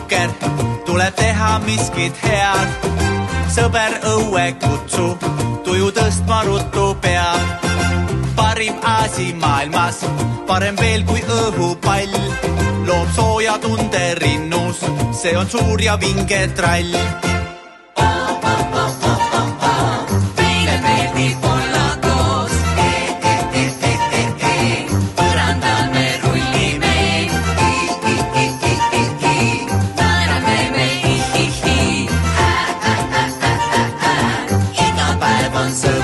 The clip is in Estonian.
nukker, tuleb teha miskit head. Sõber õue kutsu, tuju tõstma ruttu peab. Parim asi maailmas, parem veel kui õhupall. Loob sooja tunde rinnus, see on suur ja vinge trall. Meile meeldib olla koos, põrandal me rullime, naerame me, iga päev on sõõr.